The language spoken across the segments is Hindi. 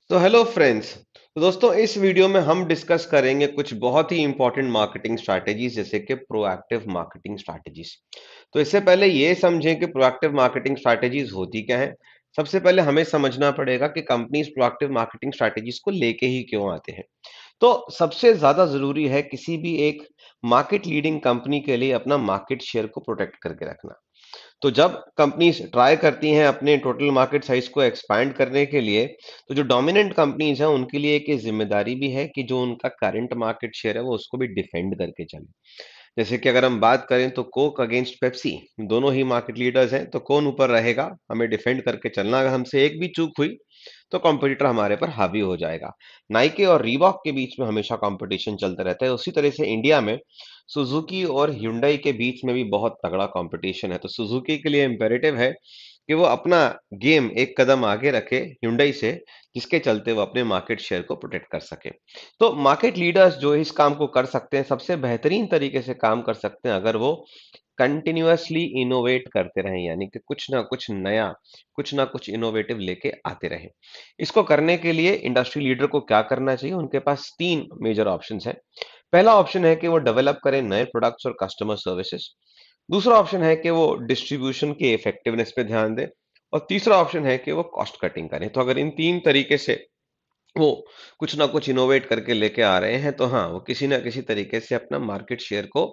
तो हेलो फ्रेंड्स। तो दोस्तों इस वीडियो में हम डिस्कस करेंगे कुछ बहुत ही इंपॉर्टेंट मार्केटिंग स्ट्रैटेजीज जैसे कि प्रोएक्टिव मार्केटिंग स्ट्रैटेजीज। तो इससे पहले ये समझें कि प्रोएक्टिव मार्केटिंग स्ट्रैटेजीज होती क्या है। सबसे पहले हमें समझना पड़ेगा कि कंपनीज प्रोएक्टिव मार्केटिंग स्ट्रैटेजीज को लेके ही क्यों आते हैं। तो सबसे ज्यादा जरूरी है किसी भी एक मार्केट लीडिंग कंपनी के लिए अपना मार्केट शेयर को प्रोटेक्ट करके रखना। तो जब कंपनीज ट्राई करती हैं अपने टोटल मार्केट साइज को एक्सपैंड करने के लिए, तो जो डोमिनेंट कंपनीज हैं उनके लिए एक ये जिम्मेदारी भी है कि जो उनका करंट मार्केट शेयर है वो उसको भी डिफेंड करके चले। जैसे कि अगर हम बात करें तो कोक अगेंस्ट पेप्सी, दोनों ही मार्केट लीडर्स हैं, तो कौन ऊपर रहेगा, हमें डिफेंड करके चलना। अगर हमसे एक भी चूक हुई तो कंपटीटर हमारे पर हावी हो जाएगा। नाइके और रीबॉक के बीच में हमेशा कंपटीशन चलता रहता है। उसी तरह से इंडिया में सुजुकी और hyundai के बीच में भी बहुत तगड़ा कंपटीशन है। तो सुजुकी के लिए इम्पेरेटिव है कि वो अपना गेम एक कदम आगे रखे hyundai से, जिसके चलते वो अपने मार्केट शेयर को प्रोटेक्ट कर सके। तो मार्केट लीडर्स जो इस काम को कर सकते हैं, सबसे बेहतरीन तरीके से काम कर सकते हैं अगर वो कंटिन्यूअसली इनोवेट करते रहें, यानी कि कुछ ना कुछ नया, कुछ ना कुछ इनोवेटिव लेके आते रहें। इसको करने के लिए इंडस्ट्री लीडर को क्या करना चाहिए, उनके पास तीन मेजर ऑप्शंस हैं। पहला ऑप्शन है कि वो डेवलप करें नए प्रोडक्ट्स और कस्टमर सर्विसेज। दूसरा ऑप्शन है कि वो डिस्ट्रीब्यूशन के इफेक्टिवनेस पे ध्यान दें। और तीसरा ऑप्शन है कि वो कॉस्ट कटिंग करें। तो अगर इन तीन तरीके से वो कुछ ना कुछ इनोवेट करके लेके आ रहे हैं, तो हाँ, वो किसी ना किसी तरीके से अपना मार्केट शेयर को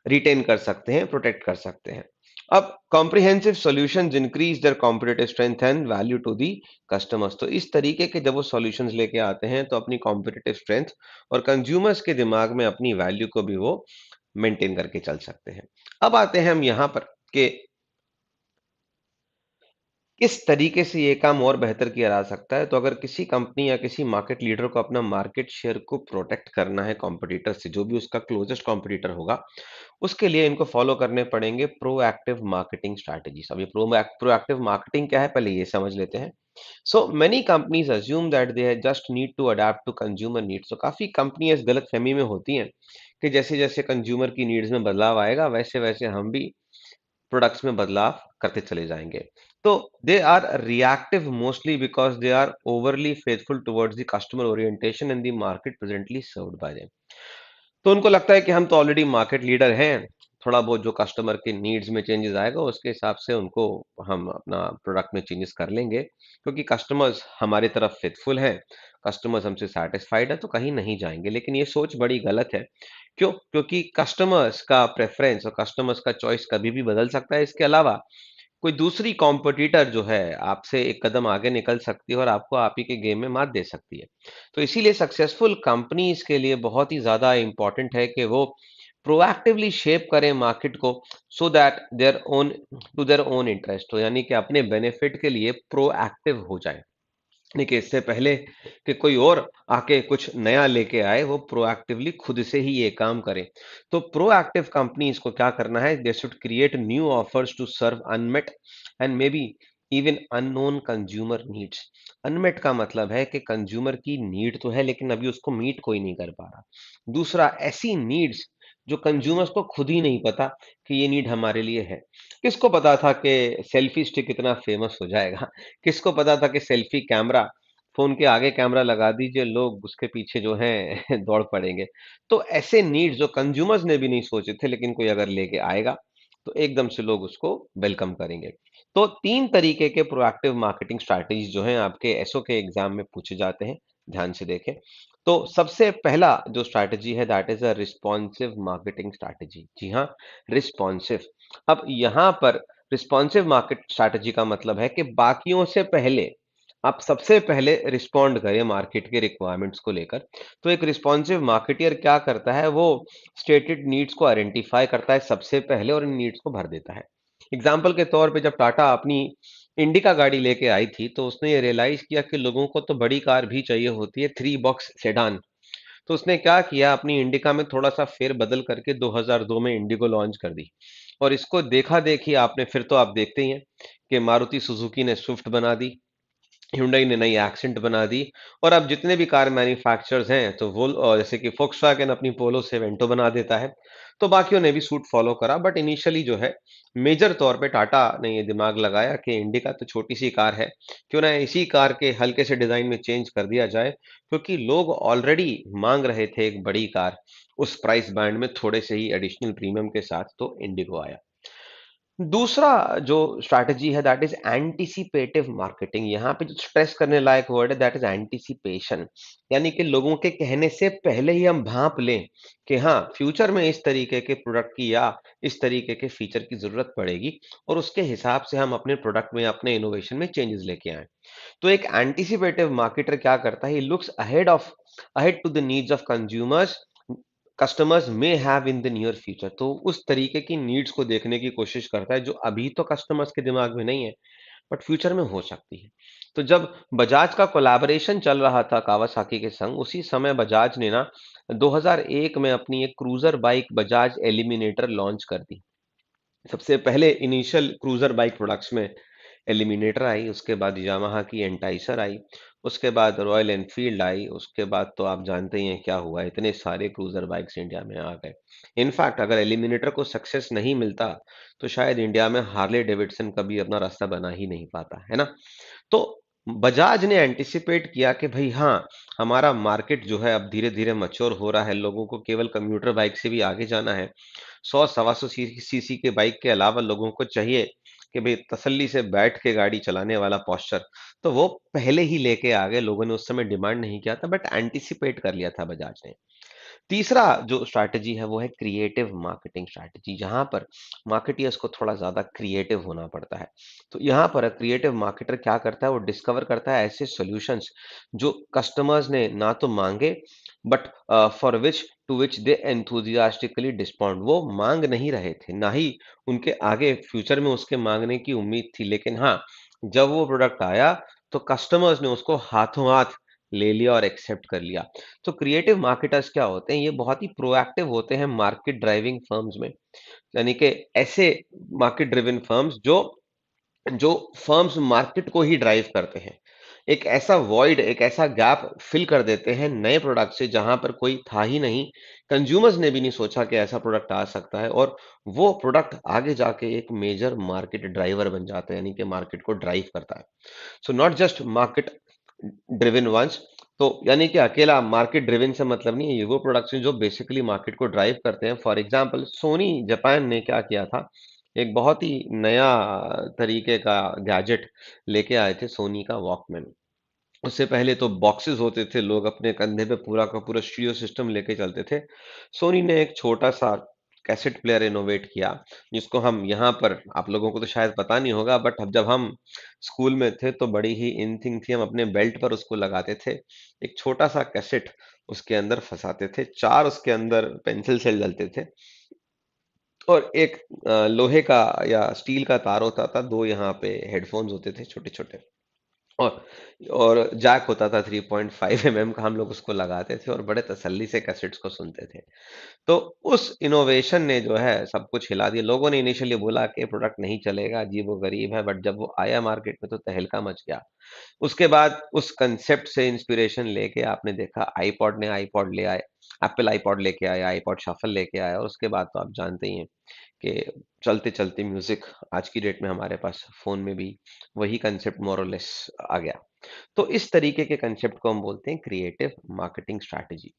रिटेन कर सकते हैं, प्रोटेक्ट कर सकते हैं। अब comprehensive solutions increase their competitive strength and value to the customers. तो इस तरीके के जब वो सॉल्यूशंस लेके आते हैं तो अपनी कॉम्पिटिटिव स्ट्रेंथ और कंज्यूमर्स के दिमाग में अपनी वैल्यू को भी वो मेंटेन करके चल सकते हैं। अब आते हैं हम यहाँ पर कि किस तरीके से ये काम और बेहतर किया जा सकता है। तो अगर किसी कंपनी या किसी मार्केट लीडर को अपना मार्केट शेयर को प्रोटेक्ट करना है कॉम्पिटिटर से, जो भी उसका क्लोजेस्ट कॉम्पिटिटर होगा, उसके लिए इनको फॉलो करने पड़ेंगे प्रोएक्टिव मार्केटिंग स्ट्रैटेजीज। अब ये प्रोएक्टिव मार्केटिंग क्या है, पहले ये समझ लेते हैं। So many companies assume that they just need to adapt to consumer needs. तो काफी कंपनी इस गलत फहमी में होती हैं कि जैसे जैसे कंज्यूमर की नीड्स में बदलाव आएगा वैसे वैसे हम भी प्रोडक्ट्स में बदलाव करते चले जाएंगे। तो they are reactive mostly because they are overly faithful towards the customer orientation in the market presently served by them. तो उनको लगता है कि हम तो ऑलरेडी मार्केट लीडर हैं, थोड़ा बहुत जो कस्टमर के नीड्स में चेंजेस आएगा उसके हिसाब से उनको हम अपना प्रोडक्ट में चेंजेस कर लेंगे, क्योंकि कस्टमर्स हमारी तरफ फेथफुल हैं, कस्टमर्स हमसे सेटिस्फाइड है, तो कहीं नहीं जाएंगे। लेकिन ये सोच बड़ी गलत है। क्यों? क्योंकि कस्टमर्स का प्रेफरेंस और कस्टमर्स का चॉइस कभी भी बदल सकता है। इसके अलावा कोई दूसरी कॉम्पिटिटर जो है आपसे एक कदम आगे निकल सकती है और आपको आप ही के गेम में मात दे सकती है। तो इसीलिए सक्सेसफुल कंपनीज के लिए बहुत ही ज्यादा इंपॉर्टेंट है कि वो प्रोएक्टिवली शेप करें मार्केट को, so that their own to their own interest हो, यानी कि अपने बेनिफिट के लिए प्रोएक्टिव हो जाए। देखिए, इससे पहले कि कोई और आके कुछ नया लेके आए, वो प्रोएक्टिवली खुद से ही ये काम करे। तो प्रोएक्टिव कंपनीज को क्या करना है, they should create new offers to serve unmet and may be even unknown consumer needs. Unmet का मतलब है कि कंज्यूमर की नीड तो है लेकिन अभी उसको मीट कोई नहीं कर पा रहा। दूसरा, ऐसी नीड्स जो कंज्यूमर्स को खुद ही नहीं पता कि ये नीड हमारे लिए है। किसको पता था कि सेल्फी स्टिक इतना फेमस हो जाएगा? किसको पता था कि सेल्फी कैमरा, फोन के आगे कैमरा लगा दीजिए, लोग उसके पीछे जो है दौड़ पड़ेंगे। तो ऐसे नीड्स जो कंज्यूमर्स ने भी नहीं सोचे थे, लेकिन कोई अगर लेके आएगा तो एकदम से लोग उसको वेलकम करेंगे। तो तीन तरीके के प्रोएक्टिव मार्केटिंग स्ट्रैटेजीज जो हैं आपके एसओ के एग्जाम में पूछे जाते हैं, ध्यान से देखें। तो सबसे पहला जो स्ट्रैटेजी है that is a responsive marketing strategy. जी हाँ, रिस्पॉन्सिव। अब यहाँ पर रिस्पॉन्सिव मार्केट स्ट्रैटेजी का मतलब है कि बाकियों से पहले आप सबसे पहले रिस्पॉन्ड करें मार्केट के रिक्वायरमेंट्स को लेकर। तो एक रिस्पॉन्सिव मार्केटियर क्या करता है, वो स्टेटेड नीड्स को आइडेंटिफाई करता है सबसे पहले और इन नीड्स को भर देता है। एग्जाम्पल के तौर पे जब टाटा अपनी इंडिका गाड़ी लेके आई थी तो उसने ये रियलाइज किया कि लोगों को तो बड़ी कार भी चाहिए होती है, थ्री बॉक्स सेडान। तो उसने क्या किया, अपनी इंडिका में थोड़ा सा फेर बदल करके 2002 में इंडिगो लॉन्च कर दी। और इसको देखा देखी आपने, फिर तो आप देखते ही हैं कि मारुति सुजुकी ने स्विफ्ट बना दी, hyundai ने नई एक्सेंट बना दी और अब जितने भी कार मैन्युफैक्चरर्स हैं तो वो जैसे कि फोक्सवैगन अपनी पोलो से वेंटो बना देता है, तो बाकियों ने भी सूट फॉलो करा। बट इनिशियली जो है मेजर तौर पे टाटा ने ये दिमाग लगाया कि इंडिका तो छोटी सी कार है, क्यों ना इसी कार के हल्के से डिजाइन में चेंज कर दिया जाए, क्योंकि लोग ऑलरेडी मांग रहे थे एक बड़ी कार उस प्राइस बैंड में थोड़े से ही एडिशनल प्रीमियम के साथ, तो इंडिगो आया। दूसरा जो स्ट्रैटेजी है दैट इज एंटीसिपेटिव मार्केटिंग। यहाँ पे जो स्ट्रेस करने लायक वर्ड है दैट इज एंटीसिपेशन, यानी कि लोगों के कहने से पहले ही हम भांप लें कि हाँ फ्यूचर में इस तरीके के प्रोडक्ट की या इस तरीके के फीचर की जरूरत पड़ेगी, और उसके हिसाब से हम अपने प्रोडक्ट में अपने इनोवेशन में चेंजेस लेके आए। तो एक एंटीसिपेटिव मार्केटर क्या करता है, he looks ahead to the needs of consumers customers may have in the near future. तो उस तरीके की नीड्स को देखने की कोशिश करता है जो अभी तो कस्टमर्स के दिमाग में नहीं है, बट फ्यूचर में हो सकती है। तो जब बजाज का कोलैबोरेशन चल रहा था कावासाकी के संग, उसी समय बजाज ने ना 2001 में अपनी एक cruiser bike Bajaj eliminator launch कर दी। सबसे पहले इनिशियल क्रूजर बाइक प्रोडक्ट्स में एलिमिनेटर आई, उसके बाद यामाहा की एंटाइसर आई, उसके बाद रॉयल एनफील्ड आई, उसके बाद तो आप जानते ही हैं क्या हुआ, इतने सारे क्रूजर बाइक्स इंडिया में आ गए। इनफैक्ट अगर एलिमिनेटर को सक्सेस नहीं मिलता तो शायद इंडिया में हार्ले डेविडसन कभी अपना रास्ता बना ही नहीं पाता, है ना? तो बजाज ने एंटिसिपेट किया कि भाई हाँ, हमारा मार्केट जो है अब धीरे धीरे मच्योर हो रहा है, लोगों को केवल कंप्यूटर बाइक से भी आगे जाना है। 100 सवा 100 सीसी के बाइक के अलावा लोगों को चाहिए कि भाई तसल्ली से बैठ के गाड़ी चलाने वाला पॉस्चर, तो वो पहले ही लेके आ गए। लोगों ने उस समय डिमांड नहीं किया था, बट एंटिसिपेट कर लिया था बजाज ने। तीसरा जो स्ट्रैटेजी है वो है क्रिएटिव मार्केटिंग स्ट्रैटेजी, जहां पर मार्केटियर्स को थोड़ा ज्यादा क्रिएटिव होना पड़ता है। तो यहाँ पर क्रिएटिव मार्केटर क्या करता है, वो डिस्कवर करता है ऐसे सॉल्यूशंस जो कस्टमर्स ने ना तो मांगे, but for which they enthusiastically despond. वो मांग नहीं रहे थे, ना ही उनके आगे फ्यूचर में उसके मांगने की उम्मीद थी, लेकिन हाँ जब वो प्रोडक्ट आया तो कस्टमर्स ने उसको हाथों हाथ ले लिया और एक्सेप्ट कर लिया। तो क्रिएटिव मार्केटर्स क्या होते हैं, ये बहुत ही प्रोएक्टिव होते हैं मार्केट ड्राइविंग फर्म्स में, यानी कि ऐसे मार्केट ड्रिवन फर्म्स जो जो फर्म्स मार्केट को ही ड्राइव करते हैं। एक ऐसा वॉइड, एक ऐसा गैप फिल कर देते हैं नए प्रोडक्ट से जहां पर कोई था ही नहीं, कंज्यूमर्स ने भी नहीं सोचा कि ऐसा प्रोडक्ट आ सकता है, और वो प्रोडक्ट आगे जाके एक मेजर मार्केट ड्राइवर बन जाता है, यानी कि मार्केट को ड्राइव करता है। So not just market driven ones, तो यानी कि अकेला मार्केट ड्रिवन से मतलब नहीं है, ये वो प्रोडक्ट्स हैं जो बेसिकली मार्केट को ड्राइव करते हैं। फॉर एग्जांपल सोनी जापान ने क्या किया था, एक बहुत ही नया तरीके का गैजेट लेके आए थे, सोनी का वॉकमैन। उससे पहले तो बॉक्सेस होते थे, लोग अपने कंधे पे पूरा का पूरा स्टीरियो सिस्टम लेके चलते थे। सोनी ने एक छोटा सा कैसेट प्लेयर इनोवेट किया, जिसको हम यहाँ पर, आप लोगों को तो शायद पता नहीं होगा, बट अब जब हम स्कूल में थे तो बड़ी ही इन थिंग थी, हम अपने बेल्ट पर उसको लगाते थे। एक छोटा सा कैसेट उसके अंदर फंसाते थे, चार उसके अंदर पेंसिल सेल डलते थे, और एक लोहे का या स्टील का तार होता था, दो यहाँ पे हेडफोन्स होते थे छोटे छोटे, और और जैक होता था 3.5 mm का, हम लोग उसको लगाते थे और बड़े तसल्ली से कैसेट्स को सुनते थे। तो उस इनोवेशन ने जो है सब कुछ हिला दिया। लोगों ने इनिशियली बोला कि प्रोडक्ट नहीं चलेगा, अजीबो-गरीब है, बट जब वो आया मार्केट में तो तहलका मच गया। उसके बाद उस कांसेप्ट से इंस्पिरेशन लेके आपने देखा आईपॉड ने आईपॉड ले आए, एप्पल आईपॉड लेके आया, आईपॉड शफल लेके आया, और उसके बाद तो आप जानते ही हैं कि चलते-चलते म्यूजिक आज की डेट में हमारे पास फ़ोन में भी वही कांसेप्ट मोर और लेस आ गया। तो इस तरीके के कांसेप्ट को हम बोलते हैं क्रिएटिव मार्केटिंग स्ट्रैटेजी।